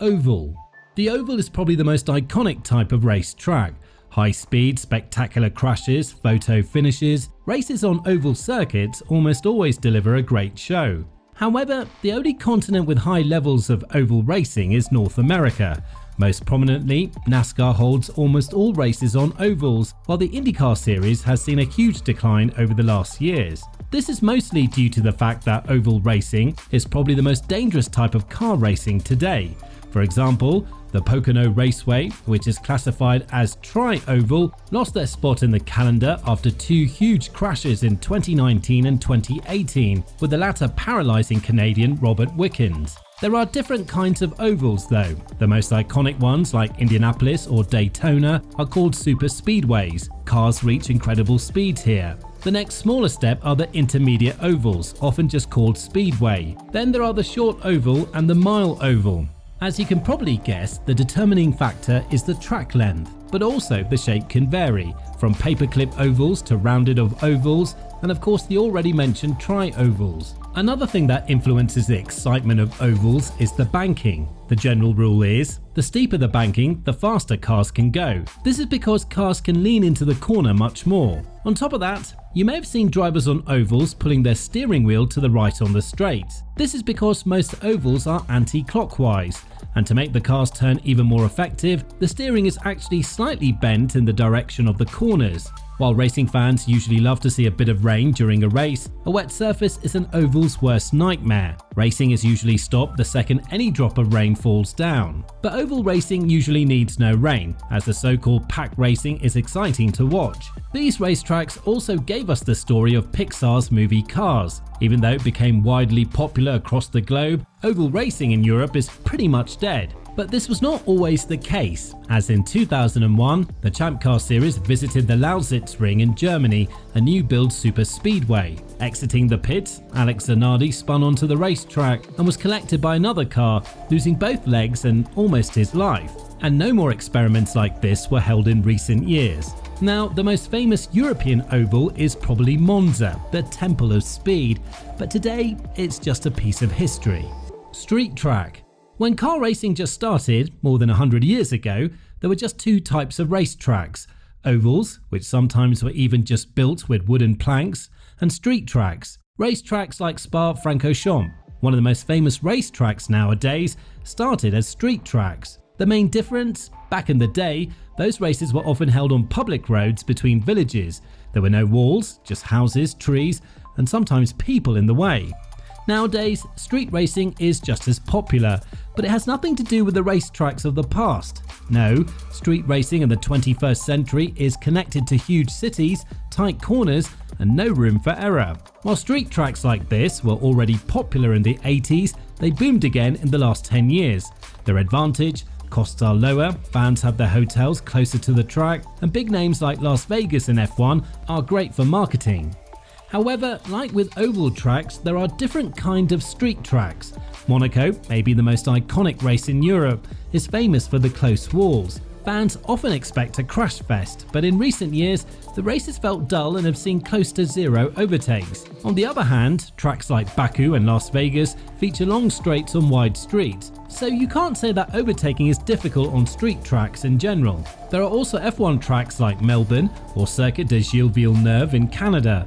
Oval. The oval is probably the most iconic type of race track. High speed, spectacular crashes, photo finishes. Races on oval circuits almost always deliver a great show. However, the only continent with high levels of oval racing is North America. Most prominently, NASCAR holds almost all races on ovals, while the IndyCar series has seen a huge decline over the last years. This is mostly due to the fact that oval racing is probably the most dangerous type of car racing today. For example, the Pocono Raceway, which is classified as tri-oval, lost their spot in the calendar after two huge crashes in 2019 and 2018, with the latter paralysing Canadian Robert Wickens. There are different kinds of ovals though. The most iconic ones, like Indianapolis or Daytona, are called super speedways. Cars reach incredible speeds here. The next smaller step are the intermediate ovals, often just called speedway. Then there are the short oval and the mile oval. As you can probably guess, the determining factor is the track length, but also the shape can vary, from paperclip ovals to rounded-off ovals, and of course the already mentioned tri-ovals. Another thing that influences the excitement of ovals is the banking. The general rule is, the steeper the banking, the faster cars can go. This is because cars can lean into the corner much more. On top of that, you may have seen drivers on ovals pulling their steering wheel to the right on the straight. This is because most ovals are anti-clockwise, and to make the cars turn even more effective, the steering is actually slightly bent in the direction of the corners. While racing fans usually love to see a bit of rain during a race, a wet surface is an oval's worst nightmare. Racing is usually stopped the second any drop of rain falls down. But oval racing usually needs no rain, as the so-called pack racing is exciting to watch. These racetracks also gave us the story of Pixar's movie Cars. Even though it became widely popular across the globe, oval racing in Europe is pretty much dead. But this was not always the case, as in 2001, the Champ Car series visited the Lausitz Ring in Germany, a new build super speedway. Exiting the pits, Alex Zanardi spun onto the racetrack and was collected by another car, losing both legs and almost his life. And no more experiments like this were held in recent years. Now, the most famous European oval is probably Monza, the Temple of Speed, but today it's just a piece of history. Street track. When car racing just started, more than 100 years ago, there were just two types of racetracks: ovals, which sometimes were even just built with wooden planks, and street tracks. Racetracks like Spa-Francorchamps, one of the most famous racetracks nowadays, started as street tracks. The main difference? Back in the day, those races were often held on public roads between villages. There were no walls, just houses, trees, and sometimes people in the way. Nowadays, street racing is just as popular, but it has nothing to do with the racetracks of the past. No, street racing in the 21st century is connected to huge cities, tight corners, and no room for error. While street tracks like this were already popular in the 80s, they boomed again in the last 10 years. Their advantage: costs are lower, fans have their hotels closer to the track, and big names like Las Vegas in F1 are great for marketing. However, like with oval tracks, there are different kinds of street tracks. Monaco, maybe the most iconic race in Europe, is famous for the close walls. Fans often expect a crash fest, but in recent years, the races felt dull and have seen close to zero overtakes. On the other hand, tracks like Baku and Las Vegas feature long straights on wide streets, so you can't say that overtaking is difficult on street tracks in general. There are also F1 tracks like Melbourne or Circuit de Gilles Villeneuve in Canada.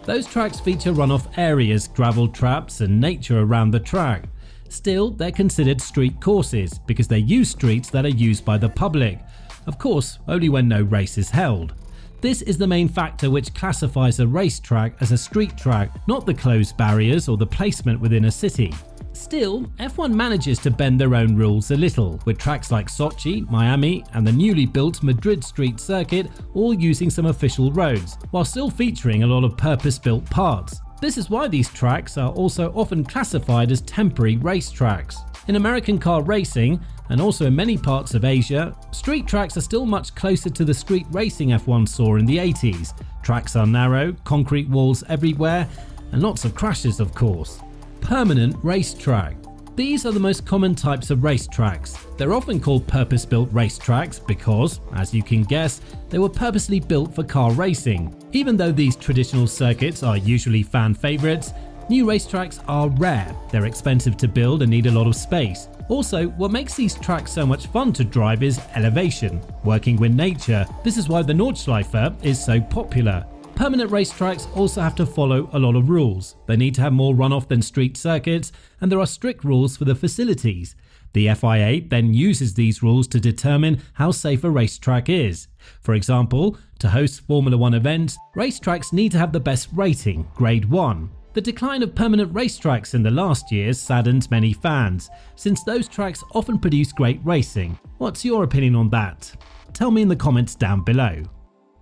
Those tracks feature runoff areas, gravel traps, and nature around the track. Still, they're considered street courses because they use streets that are used by the public. Of course, only when no race is held. This is the main factor which classifies a racetrack as a street track, not the closed barriers or the placement within a city. Still, F1 manages to bend their own rules a little, with tracks like Sochi, Miami, and the newly built Madrid Street Circuit all using some official roads, while still featuring a lot of purpose-built parts. This is why these tracks are also often classified as temporary racetracks. In American car racing, and also in many parts of Asia, street tracks are still much closer to the street racing F1 saw in the 80s. Tracks are narrow, concrete walls everywhere, and lots of crashes of course. Permanent racetrack. These are the most common types of racetracks. They're often called purpose-built racetracks because, as you can guess, they were purposely built for car racing. Even though these traditional circuits are usually fan favorites, New racetracks are rare, they're expensive to build and need a lot of space. Also, what makes these tracks so much fun to drive is elevation, working with nature. This is why the Nordschleife is so popular. Permanent racetracks also have to follow a lot of rules. They need to have more runoff than street circuits, and there are strict rules for the facilities. The FIA then uses these rules to determine how safe a racetrack is. For example, to host Formula 1 events, racetracks need to have the best rating, Grade 1. The decline of permanent racetracks in the last years saddens many fans, since those tracks often produce great racing. What's your opinion on that? Tell me in the comments down below.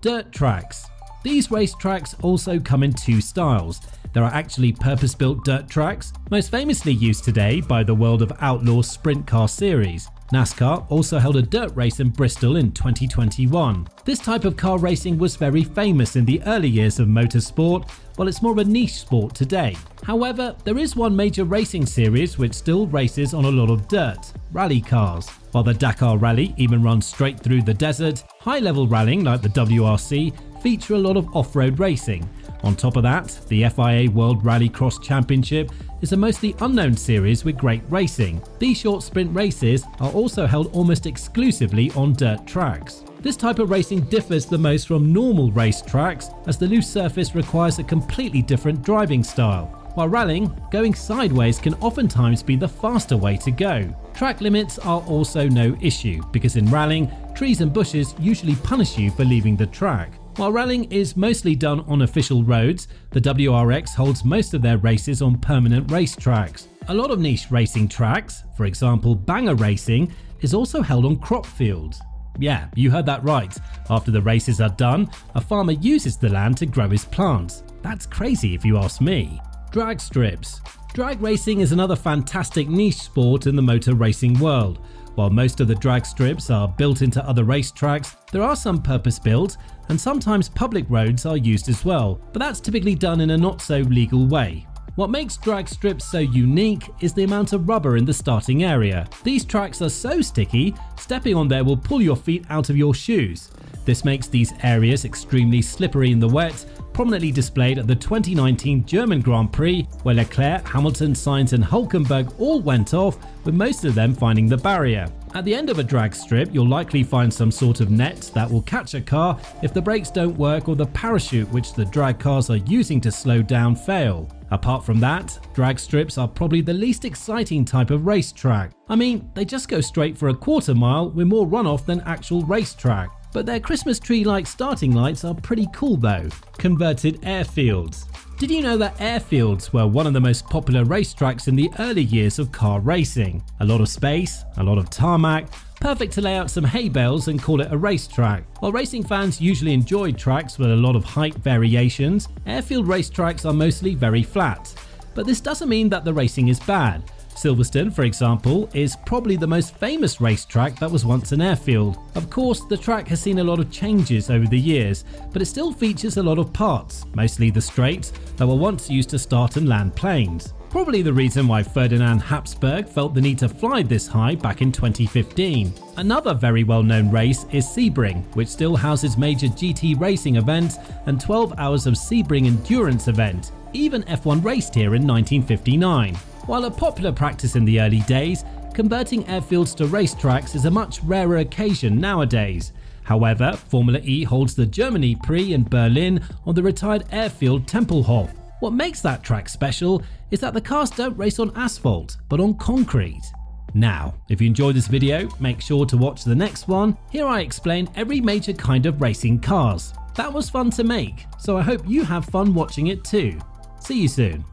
Dirt tracks. These racetracks also come in two styles. There are actually purpose-built dirt tracks, most famously used today by the World of Outlaw Sprint Car Series. NASCAR also held a dirt race in Bristol in 2021. This type of car racing was very famous in the early years of motorsport, while it's more of a niche sport today. However, there is one major racing series which still races on a lot of dirt: rally cars. While the Dakar Rally even runs straight through the desert, high-level rallying like the WRC feature a lot of off-road racing. On top of that, the FIA World Rallycross Championship is a mostly unknown series with great racing. These short sprint races are also held almost exclusively on dirt tracks. This type of racing differs the most from normal race tracks, as the loose surface requires a completely different driving style. While rallying, going sideways can oftentimes be the faster way to go. Track limits are also no issue, because in rallying, trees and bushes usually punish you for leaving the track. While rallying is mostly done on official roads, the WRX holds most of their races on permanent racetracks. A lot of niche racing tracks, for example banger racing, is also held on crop fields. Yeah, you heard that right. After the races are done, a farmer uses the land to grow his plants. That's crazy if you ask me. Drag strips. Drag racing is another fantastic niche sport in the motor racing world. While most of the drag strips are built into other racetracks, there are some purpose-built, and sometimes public roads are used as well, but that's typically done in a not so legal way. What makes drag strips so unique is the amount of rubber in the starting area. These tracks are so sticky, stepping on there will pull your feet out of your shoes. This makes these areas extremely slippery in the wet, prominently displayed at the 2019 German Grand Prix, where Leclerc, Hamilton, Sainz and Hülkenberg all went off, with most of them finding the barrier. At the end of a drag strip, you'll likely find some sort of net that will catch a car if the brakes don't work or the parachute which the drag cars are using to slow down fail. Apart from that, drag strips are probably the least exciting type of racetrack. I mean, they just go straight for a quarter mile with more runoff than actual racetrack. But their Christmas tree-like starting lights are pretty cool though. Converted airfields. Did you know that airfields were one of the most popular racetracks in the early years of car racing? A lot of space, a lot of tarmac, perfect to lay out some hay bales and call it a racetrack. While racing fans usually enjoy tracks with a lot of height variations, airfield racetracks are mostly very flat. But this doesn't mean that the racing is bad. Silverstone, for example, is probably the most famous racetrack that was once an airfield. Of course, the track has seen a lot of changes over the years, but it still features a lot of parts, mostly the straights, that were once used to start and land planes. Probably the reason why Ferdinand Habsburg felt the need to fly this high back in 2015. Another very well-known race is Sebring, which still houses major GT racing events and 12 hours of Sebring endurance event. Even F1 raced here in 1959. While a popular practice in the early days, converting airfields to racetracks is a much rarer occasion nowadays. However, Formula E holds the Germany Prix in Berlin on the retired airfield Tempelhof. What makes that track special is that the cars don't race on asphalt, but on concrete. Now, if you enjoyed this video, make sure to watch the next one. Here I explain every major kind of racing cars. That was fun to make, so I hope you have fun watching it too. See you soon.